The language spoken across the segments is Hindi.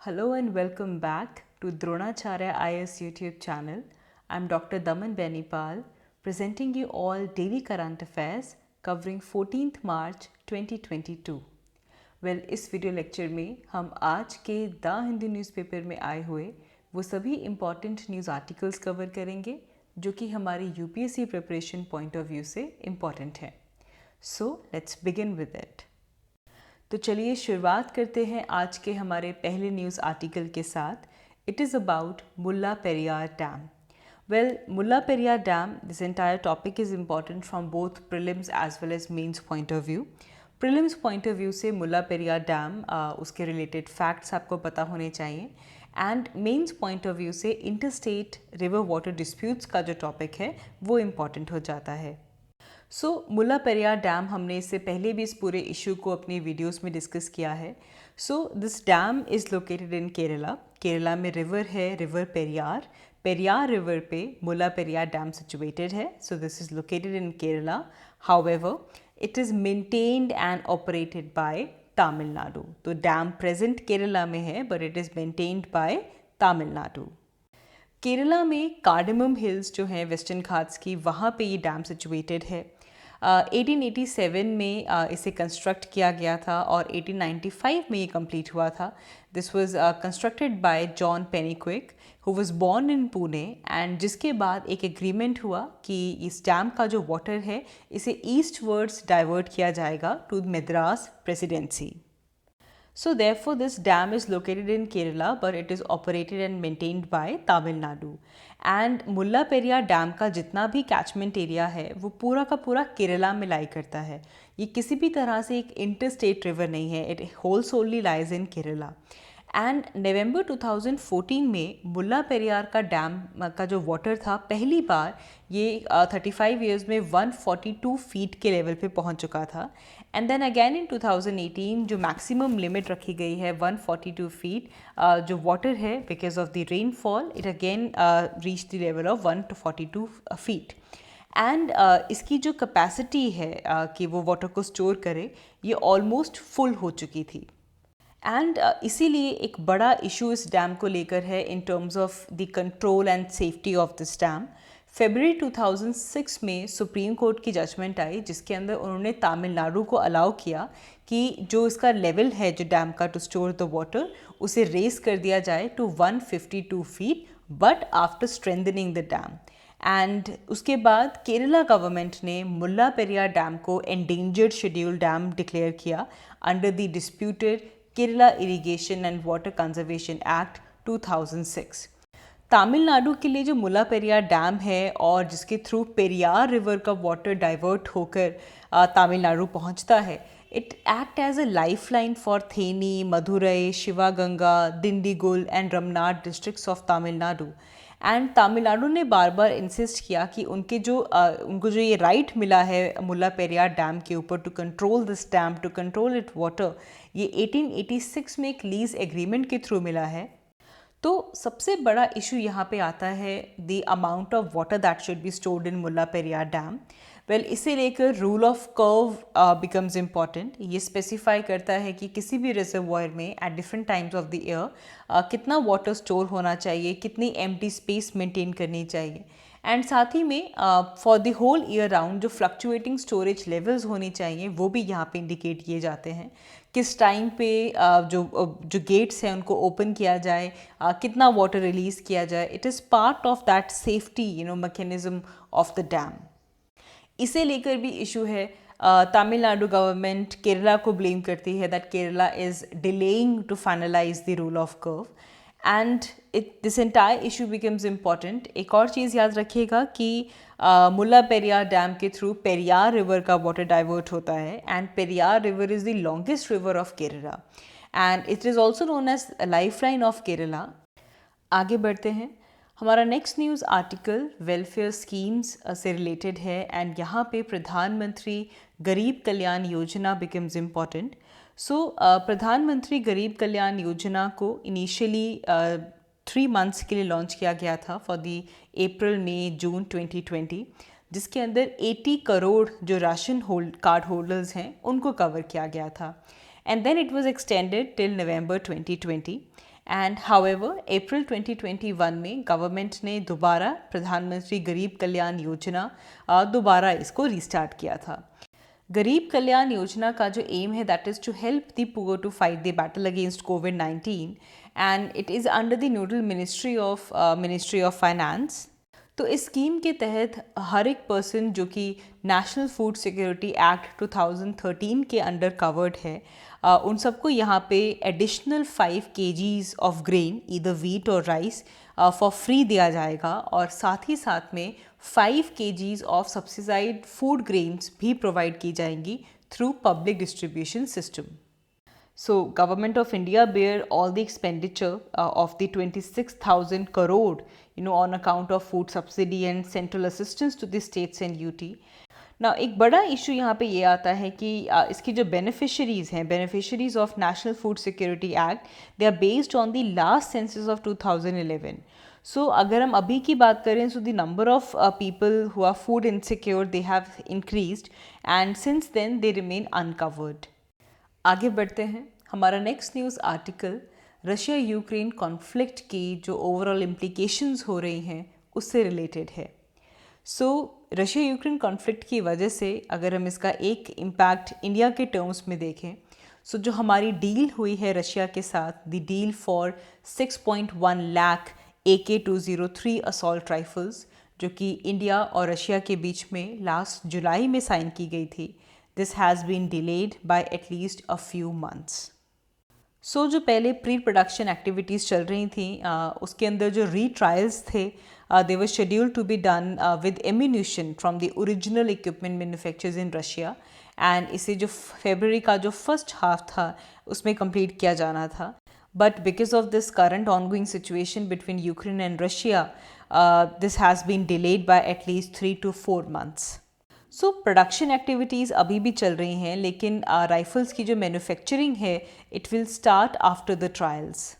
Hello and welcome back to Dronacharya IS YouTube channel. I'm Dr. Daman Benipal presenting you all daily current affairs covering 14th March 2022. इस वीडियो लेक्चर में हम आज के द हिंदू न्यूज़पेपर में आए हुए वो सभी इम्पॉर्टेंट न्यूज़ आर्टिकल्स कवर करेंगे जो कि हमारी UPSC preparation point of view से इम्पॉर्टेंट है. So let's begin with it. तो चलिए शुरुआत करते हैं आज के हमारे पहले न्यूज़ आर्टिकल के साथ. It is about Mulla Periyar dam. Mulla Periyar dam, this entire topic is important from both prelims as well as mains point of view. Prelims point of view से मुल्ला पेरियार डैम उसके रिलेटेड फैक्ट्स आपको पता होने चाहिए, and mains point of view से इंटरस्टेट रिवर वाटर डिस्प्यूट्स का जो टॉपिक है वो इम्पॉर्टेंट हो जाता है. मुल्ला पेरियार डैम, हमने इससे पहले भी इस पूरे इशू को अपनी वीडियोस में डिस्कस किया है. This dam is located in Kerala. Kerala में रिवर है, रिवर पेरियार. पेरियार रिवर पे मुल्ला पेरियार डैम सिचुएटेड है. This is located in Kerala. However it is maintained and operated by Tamil Nadu. तो डैम प्रेजेंट केरला में है but it is maintained by Tamil Nadu. Kerala में कार्डमम हिल्स जो हैं वेस्टर्न घाट्स की, वहाँ पे ये डैम सिचुएटेड है. 1887 में इसे कंस्ट्रक्ट किया गया था और 1895 में ये कंप्लीट हुआ था. This was constructed by John Pennycuick who was born in Pune, and जिसके बाद एक एग्रीमेंट हुआ कि इस डैम का जो वाटर है इसे ईस्ट वर्ड्स डाइवर्ट किया जाएगा to Madras presidency. Therefore, this dam is located in Kerala, but it is operated and maintained by Tamil Nadu. And Mulla Periyar dam का जितना भी कैचमेंट एरिया है वो पूरा का पूरा केरला में लाई करता है. ये किसी भी तरह से एक इंटर स्टेट रिवर नहीं है. It whole solely lies in Kerala. And November 2014 में मुल्ला पेरियार का डैम का जो वाटर था पहली बार ये 35 ईयर्स में 142 फीट के लेवल पे पहुंच चुका था. एंड देन अगेन इन 2018 जो मैक्सिमम लिमिट रखी गई है 142 फीट जो वाटर है, because of the rainfall it again reach the level of 142 feet. And इसकी जो कैपेसिटी है कि वो वाटर को स्टोर करे, ये ऑलमोस्ट फुल हो चुकी थी. एंड इसीलिए एक बड़ा इशू इस डैम को लेकर है in terms of the control and safety of this dam. फरवरी 2006 में सुप्रीम कोर्ट की जजमेंट आई जिसके अंदर उन्होंने तमिलनाडु को अलाउ किया कि जो इसका लेवल है जो डैम का टू स्टोर द वाटर उसे रेस कर दिया जाए टू 152 फीट, but after strengthening the dam. And उसके बाद केरला गवर्नमेंट ने मुल्ला पेरियार डैम को एंडेंजर्ड शेड्यूल डैम डिक्लेयर किया under the disputed Kerala irrigation and water conservation act 2006. Tamil Nadu के लिए जो मुल्ला पेरियार डैम है और जिसके थ्रू पेरियार रिवर का वाटर डाइवर्ट होकर तमिलनाडु पहुंचता है, it act as a life line for Theni, Madurai, Sivaganga, Dindigul and Ramnad districts of Tamil Nadu. And Tamil Nadu ने बार बार इंसिस्ट किया कि उनको जो ये राइट मिला है मुल्ला पेरियार डैम के ऊपर to control this dam, to control it water, ये 1886 में एक लीज एग्रीमेंट के थ्रू मिला है. तो सबसे बड़ा इशू यहाँ पे आता है the amount of water that should be stored in Mulla Periyar dam. इसे लेकर rule of curve becomes important. ये स्पेसिफाई करता है कि किसी भी रिजर्वॉयर में at different times of the year कितना वाटर स्टोर होना चाहिए, कितनी एम्प्टी स्पेस मेंटेन करनी चाहिए, एंड साथ ही में for the whole year round जो फ्लक्चुएटिंग स्टोरेज लेवल्स होनी चाहिए वो भी यहाँ पे इंडिकेट किए जाते हैं. किस टाइम पे जो गेट्स हैं उनको ओपन किया जाए, कितना वाटर रिलीज़ किया जाए. It is part of that safety mechanism of the dam. इसे लेकर भी इशू है. तमिलनाडु गवर्नमेंट केरला को ब्लेम करती है that Kerala is delaying to finalise the rule of curve, and this entire issue becomes important. एक और चीज़ याद रखिएगा कि मुल्ला पेरियार डैम के थ्रू पेरियार रिवर का वाटर डाइवर्ट होता है, and Periyar river is the longest river of Kerala and it is also known as life line of Kerala. आगे बढ़ते हैं. हमारा next news article welfare schemes से रिलेटेड है, एंड यहाँ पे प्रधानमंत्री गरीब कल्याण योजना बिकम्स इम्पॉर्टेंट. प्रधानमंत्री गरीब कल्याण योजना को इनिशियली 3 मंथ्स के लिए लॉन्च किया गया था फॉर दी अप्रैल मई जून 2020, जिसके अंदर 80 करोड़ जो राशन कार्ड होल्डर्स हैं उनको कवर किया गया था. And then it was extended till November 2020. And however April 2021 में गवर्नमेंट ने दोबारा प्रधानमंत्री गरीब कल्याण योजना दोबारा इसको रीस्टार्ट किया था। गरीब कल्याण योजना का जो एम है that is to help the poor to fight the battle against कोविड-19 and it is under the nodal ministry of finance. तो इस स्कीम के तहत हर एक पर्सन जो कि नेशनल फूड सिक्योरिटी एक्ट 2013 के अंडर कवर्ड है, उन सबको यहाँ पे additional 5 kgs of grain either wheat और राइस फॉर फ्री दिया जाएगा और साथ ही साथ में 5 kgs of subsidised food grains भी प्रोवाइड की जाएंगी through public distribution system. So Government of India bear all the expenditure of the 26,000 crore on account of food subsidy and central assistance to the states and UT. Now एक बड़ा इशू यहाँ पे ये आता है कि इसकी जो beneficiaries of national food security act, they are based on the last census of 2011. So अगर हम अभी की बात करें, so the number of people who are food insecure they have increased and since then they remain uncovered. आगे बढ़ते हैं। हमारा next news article Russia Ukraine conflict की जो ओवरऑल इम्प्लीकेशंस हो रही हैं उससे रिलेटेड है। सो रशिया यूक्रेन कॉन्फ्लिक्ट की वजह से अगर हम इसका एक इम्पैक्ट इंडिया के टर्म्स में देखें, सो जो हमारी डील हुई है रशिया के साथ, the deal for 6.1 lakh AK-203 assault rifles जो कि इंडिया और रशिया के बीच में लास्ट जुलाई में साइन की गई थी, this has been delayed by at least a few months. So जो पहले प्री प्रोडक्शन एक्टिविटीज़ चल रही थी उसके अंदर जो री-ट्रायल्स थे they were scheduled to be done with ammunition from the original equipment manufacturers in Russia and इसे जो फरवरी का जो फर्स्ट हाफ था उसमें कंप्लीट किया जाना था, but because of this current ongoing situation between Ukraine and Russia, this has been delayed by at least 3 to 4 months. So production activities अभी भी चल रही हैं, लेकिन राइफल्स की जो मैन्युफैक्चरिंग है it will start after the trials.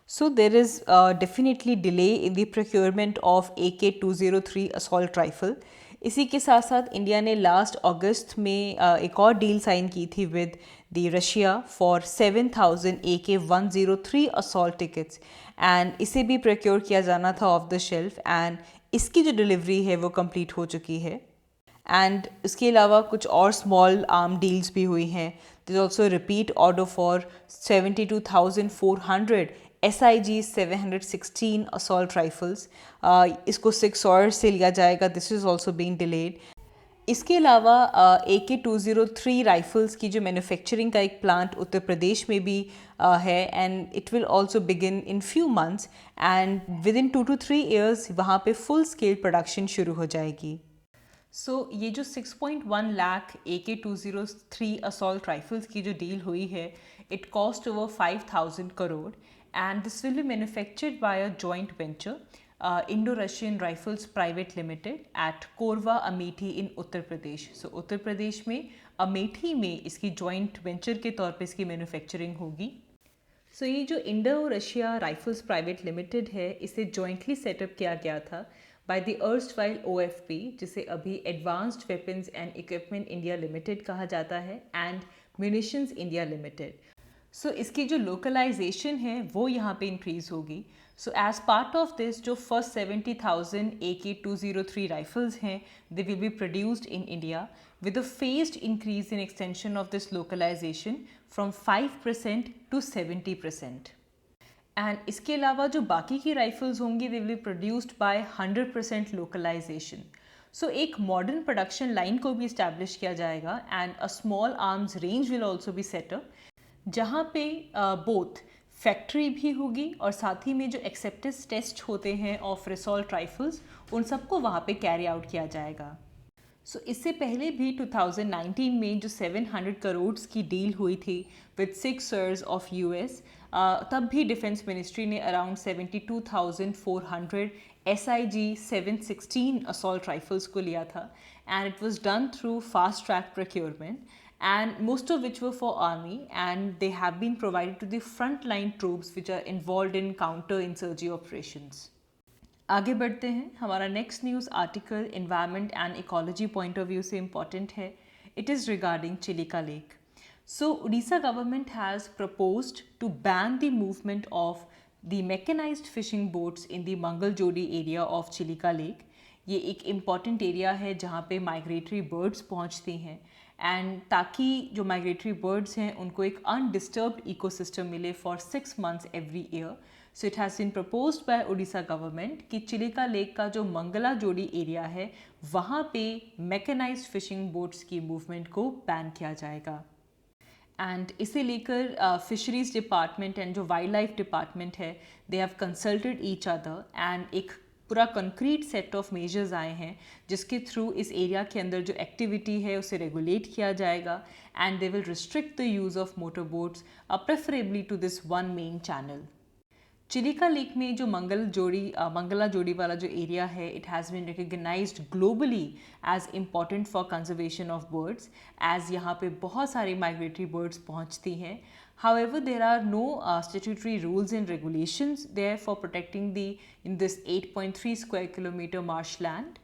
So there is definitely delay in the procurement of AK-203 assault rifle. इसी के साथ साथ इंडिया ने लास्ट अगस्त में एक और डील साइन की थी with the Russia for 7,000 AK-103 assault tickets and इसे भी प्रोक्योर किया जाना था ऑफ द शेल्फ एंड इसकी जो डिलीवरी है वो कंप्लीट हो चुकी है। एंड इसके अलावा कुछ और स्मॉल आर्म डील्स भी हुई हैं। This also repeat order for 72,400 SIG 716 assault rifles, इसको 6 और से लिया जाएगा। This is also being delayed. इसके अलावा AK-203 राइफल्स की जो मैन्युफैक्चरिंग का एक प्लांट उत्तर प्रदेश में भी है and it will also begin in few months and with in 2 to 3 years वहाँ पे फुल स्केल प्रोडक्शन शुरू हो जाएगी। सो ये जो 6.1 लाख AK-203 असॉल्ट राइफल्स की जो डील हुई है, it cost over 5,000 crore and this will be manufactured by a joint venture Indo Russian rifles private limited at Korwa Amethi in Uttar Pradesh. So Uttar Pradesh में अमेठी में इसकी जॉइंट वेंचर के तौर पे इसकी मैन्युफैक्चरिंग होगी। सो ये जो Indo Russia rifles private limited है, इसे जॉइंटली सेटअप किया गया था बाय द अर्स्टवाइल OFP, जिसे अभी advanced weapons and equipment India limited कहा जाता है and munitions India limited. So इसकी जो लोकलाइजेशन है वो यहाँ पे इंक्रीज़ होगी। So as part of this जो फर्स्ट 70,000 AK-203 राइफल्स हैं they will be produced in India with a phased increase in extension of this localization from 5% to 70%. And इसके अलावा जो बाकी की राइफल्स होंगी they will be produced by 100% localization. So एक मॉडर्न प्रोडक्शन लाइन को भी इस्टेब्लिश किया जाएगा and a small arms range will also be setup, जहाँ पे बोथ फैक्ट्री भी होगी और साथ ही में जो एक्सेप्टेंस टेस्ट होते हैं ऑफ असॉल्ट राइफल्स उन सबको वहाँ पे कैरी आउट किया जाएगा। सो इससे पहले भी 2019 में जो 700 करोड़ की डील हुई थी विद 6 SIRs ऑफ US, तब भी डिफेंस मिनिस्ट्री ने अराउंड 72,400 SIG 716 असॉल्ट राइफल्स को लिया था and it was done through fast track procurement and most of which were for army and they have been provided to the frontline troops which are involved in counter insurgency operations. आगे बढ़ते हैं। हमारा next news article environment and ecology point of view से इम्पॉर्टेंट है। It is regarding Chilika lake. So Orissa government has proposed to ban the movement of The mechanized fishing boats in the Mangaljodi area of Chilika Lake, ये एक इम्पॉर्टेंट एरिया है जहाँ पे माइग्रेटरी बर्ड्स पहुँचती हैं एंड ताकि जो माइग्रेटरी बर्ड्स हैं उनको एक अनडिस्टर्ब्ड इकोसिस्टम मिले for 6 months every year. So it has been proposed by Orissa government कि चिलिका लेक का जो मंगलाजोड़ी एरिया है वहाँ पे मैकेनाइज्ड फिशिंग बोट्स की मूवमेंट को बैन किया जाएगा. एंड इसे लेकर फिशरीज डिपार्टमेंट एंड जो वाइल्ड लाइफ डिपार्टमेंट है they have consulted each other and एक पूरा कंक्रीट सेट ऑफ मेजर्स आए हैं जिसके थ्रू इस एरिया के अंदर जो एक्टिविटी है उसे रेगुलेट किया जाएगा and they will restrict the use of motor boats preferably to this one main channel. Chilika lake में जो मंगला जोड़ी वाला जो एरिया है it has been recognised globally as important for conservation of birds as यहाँ पे बहुत सारे माइग्रेटरी बर्ड्स पहुँचती हैं. However, there are no statutory rules and regulations there for protecting in this 8.3 square kilometer marshland.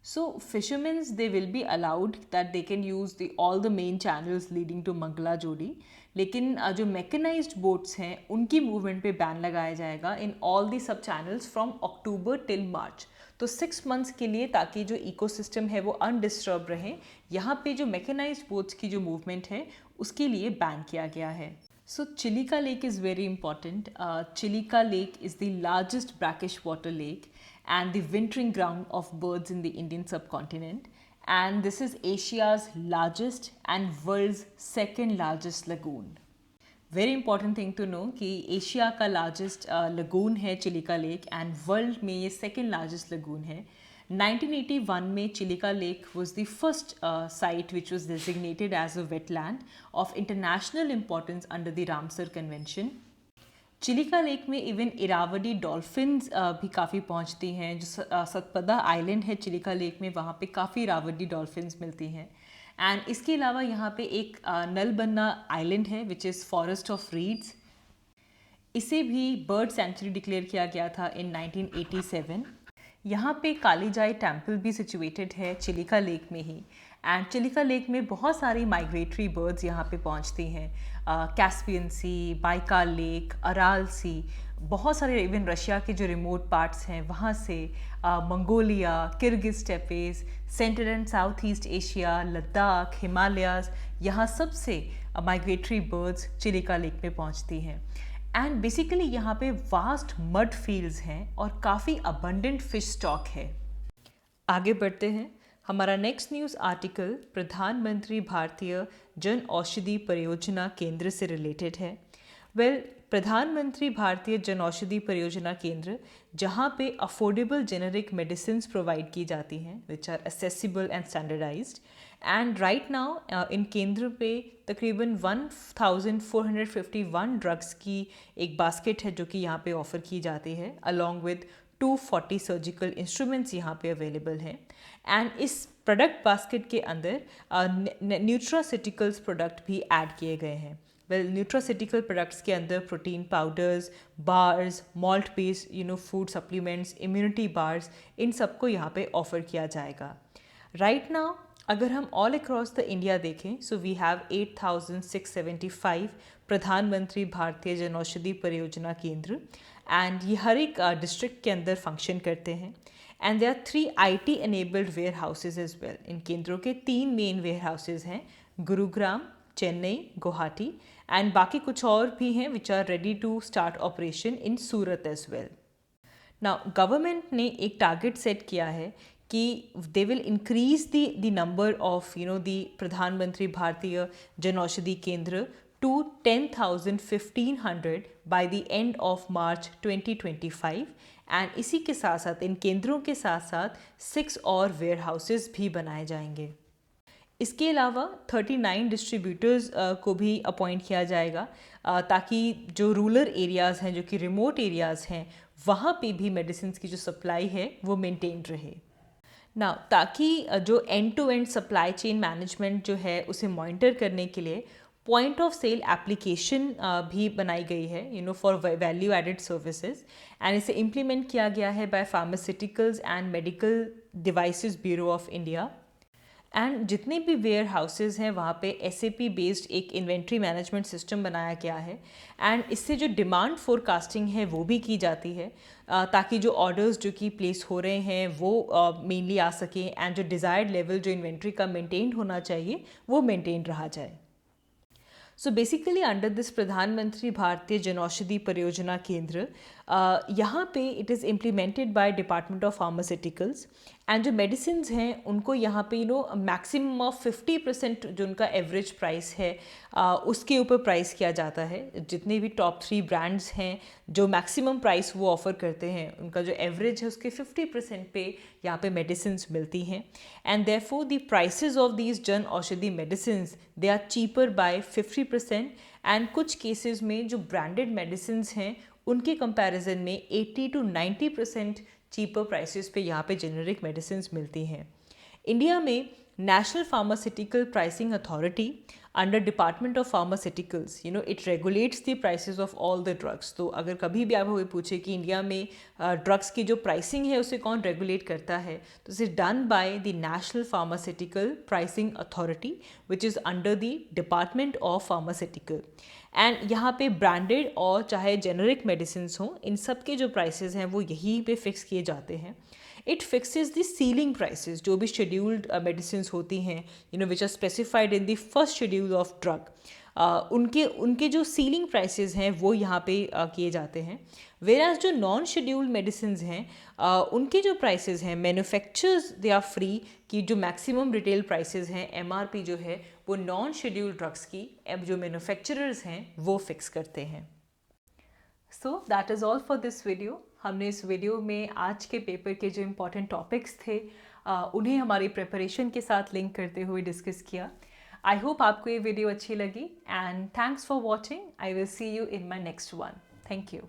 So fishermen, they will be allowed that they can use all the main channels leading to Mangala Jodi. लेकिन जो मैकेनाइज्ड बोट्स हैं उनकी मूवमेंट पे बैन लगाया जाएगा इन ऑल दी सब channels from October till March. तो 6 months के लिए ताकि जो इकोसिस्टम है वो अनडिस्टर्ब रहे यहाँ पे जो मैकेनाइज्ड बोट्स की जो मूवमेंट है उसके लिए बैन किया गया है. So Chilika Lake is very important. Chilika Lake is the largest brackish water lake and the wintering ground of birds in the Indian subcontinent. And this is Asia's largest and world's second largest lagoon. Very important thing to know कि एशिया का largest lagoon है Chilika Lake and world में ये second largest lagoon है. 1981 में Chilika lake was the first site which was designated as a wetland of international importance under the Ramsar Convention. Chilika lake में इवन इरावदी डॉल्फिन्स भी काफ़ी पहुंचती हैं. जो सतपदा आइलैंड है चिलिका लेक में वहाँ पे काफ़ी इरावदी डॉल्फिन्स मिलती हैं. एंड इसके अलावा यहाँ पे एक नलबन्ना आइलैंड है which is forest of reads. इसे भी बर्ड सेंचुरी डिक्लेयर किया गया था इन 1987. यहाँ पे कालीजाई टेम्पल भी सिचुएटेड है चिलिका लेक में ही एंड चिलिका लेक में बहुत सारी माइग्रेटरी बर्ड्स यहाँ पे पहुँचती हैं. कैस्पियन सी, बाइकाल लेक, अराल सी, बहुत सारे इवन रशिया के जो रिमोट पार्ट्स हैं वहाँ से, Mongolia, Kyrgyz steppes, central and south east Asia, Ladakh, Himalayas, यहाँ सब से माइग्रेटरी बर्ड्स चिलिका लेक में पहुँचती हैं. एंड बेसिकली यहाँ पे वास्ट मड फील्ड्स हैं और काफ़ी अबंडेंट फिश स्टॉक है. आगे बढ़ते हैं. हमारा नेक्स्ट न्यूज़ आर्टिकल प्रधानमंत्री भारतीय जन औषधि परियोजना केंद्र से रिलेटेड है. प्रधानमंत्री भारतीय जन औषधि परियोजना केंद्र जहाँ पे अफोर्डेबल जेनेरिक मेडिसिन प्रोवाइड की जाती हैं which are accessible and standardised. And right now in केंद्र पे तकरीबन 1451 ड्रग्स की एक बास्केट है जो कि यहाँ पे ऑफ़र की जाती है अलॉन्ग विद 240 सर्जिकल इंस्ट्रूमेंट्स यहाँ पे अवेलेबल हैं. एंड इस प्रोडक्ट बास्केट के अंदर न्यूट्रासिटिकल्स प्रोडक्ट भी ऐड किए गए हैं. न्यूट्रासिटिकल प्रोडक्ट्स के अंदर protein powders, bars, malt based food supplements, immunity bars, इन सबको यहाँ पे ऑफ़र किया जाएगा. राइट नाउ अगर हम ऑल अक्रॉस द इंडिया देखें सो वी हैव 8675 प्रधानमंत्री भारतीय जन औषधि परियोजना केंद्र एंड ये हर एक डिस्ट्रिक्ट के अंदर फंक्शन करते हैं. And there are 3 IT enabled warehouses as well. इन केंद्रों के 3 मेन वेयर हाउसेज हैं, गुरुग्राम, चेन्नई, गुवाहाटी, एंड बाकी कुछ और भी हैं which are ready to start operation in Surat as well. Now government ने एक टारगेट सेट किया है कि they will increase the number of the Pradhanmantri Bharatiya Jan Aushadhi केंद्र to 10,1500 by the end of March 2025 and इसी के साथ साथ इन केंद्रों के साथ साथ 6 और वेयर हाउसेज भी बनाए जाएंगे. इसके अलावा 39 डिस्ट्रीब्यूटर्स को भी अपॉइंट किया जाएगा ताकि जो रूरल एरियाज़ हैं, जो कि रिमोट एरियाज़ हैं, वहाँ पे भी मेडिसिन की जो सप्लाई है वो मेंटेन रहे. ना ताकि जो end to end supply chain management जो है उसे मॉनिटर करने के लिए पॉइंट ऑफ सेल एप्लीकेशन भी बनाई गई है for value added services and इसे इम्प्लीमेंट किया गया है by pharmaceuticals and medical devices bureau of India. And जितने भी वेयर हाउसेज हैं वहाँ पे SAP बेस्ड एक इन्वेंट्री मैनेजमेंट सिस्टम बनाया गया है एंड इससे जो डिमांड फोरकास्टिंग है वो भी की जाती है ताकि जो ऑर्डर्स जो कि प्लेस हो रहे हैं वो मेनली आ सकें एंड जो डिज़ायर्ड लेवल जो इन्वेंट्री का मेंटेन होना चाहिए वो मेंटेन रहा जाए. सो बेसिकली अंडर दिस प्रधानमंत्री भारतीय जनौषधि परियोजना केंद्र यहाँ पे it is implemented by department of pharmaceuticals and जो मेडिसिन हैं उनको यहाँ पे मैक्सिमम ऑफ 50% जो उनका एवरेज प्राइस है उसके ऊपर प्राइस किया जाता है. जितने भी टॉप 3 ब्रांड्स हैं जो मैक्सिमम प्राइस वो ऑफ़र करते हैं उनका जो एवरेज है उसके 50% पे यहाँ पे मेडिसिन मिलती हैं and therefore the prices of these Jan Aushadhi medicine they are cheaper by 50% and कुछ केसेस में जो ब्रांडेड मेडिसिन हैं उनके कंपैरिजन में 80 to 90% चीपर प्राइसेस पे यहाँ पे जेनेरिक मेडिसिन मिलती हैं. इंडिया में national pharmaceutical pricing authority under department of pharmaceuticals it regulates the prices of all the drugs. तो अगर कभी भी आप हमें पूछे कि इंडिया में ड्रग्स की जो प्राइसिंग है उसे कौन रेगुलेट करता है तो it is done by the national pharmaceutical pricing authority which is under the department of pharmaceutical. And यहाँ पे ब्रांडेड और चाहे जेनरिक मेडिसिन हों इन सब के जो प्राइसेस हैं वो यहीं पे फिक्स किए जाते हैं. It fixes the ceiling prices जो भी शेड्यूल्ड मेडिसिन होती हैं which are specified in the first schedule of drug. उनके जो सीलिंग प्राइसेस हैं वो यहाँ पे किए जाते हैं. वेराज जो नॉन शेड्यूल्ड मेडिसिन हैं उनके जो प्राइसेस हैं मैन्युफैक्चरर्स दे आर फ्री कि जो मैक्सिमम रिटेल प्राइसेस हैं MRP जो है वो नॉन शेड्यूल्ड ड्रग्स की अब जो मैन्युफैक्चरर्स हैं वो फिक्स करते हैं. So that is all for this video. हमने इस वीडियो में आज के पेपर के जो इम्पोर्टेंट टॉपिक्स थे उन्हें हमारी प्रिपरेशन के साथ लिंक करते हुए डिस्कस किया. आई होप आपको ये वीडियो अच्छी लगी and thanks for watching. I will see you in my next one. Thank you.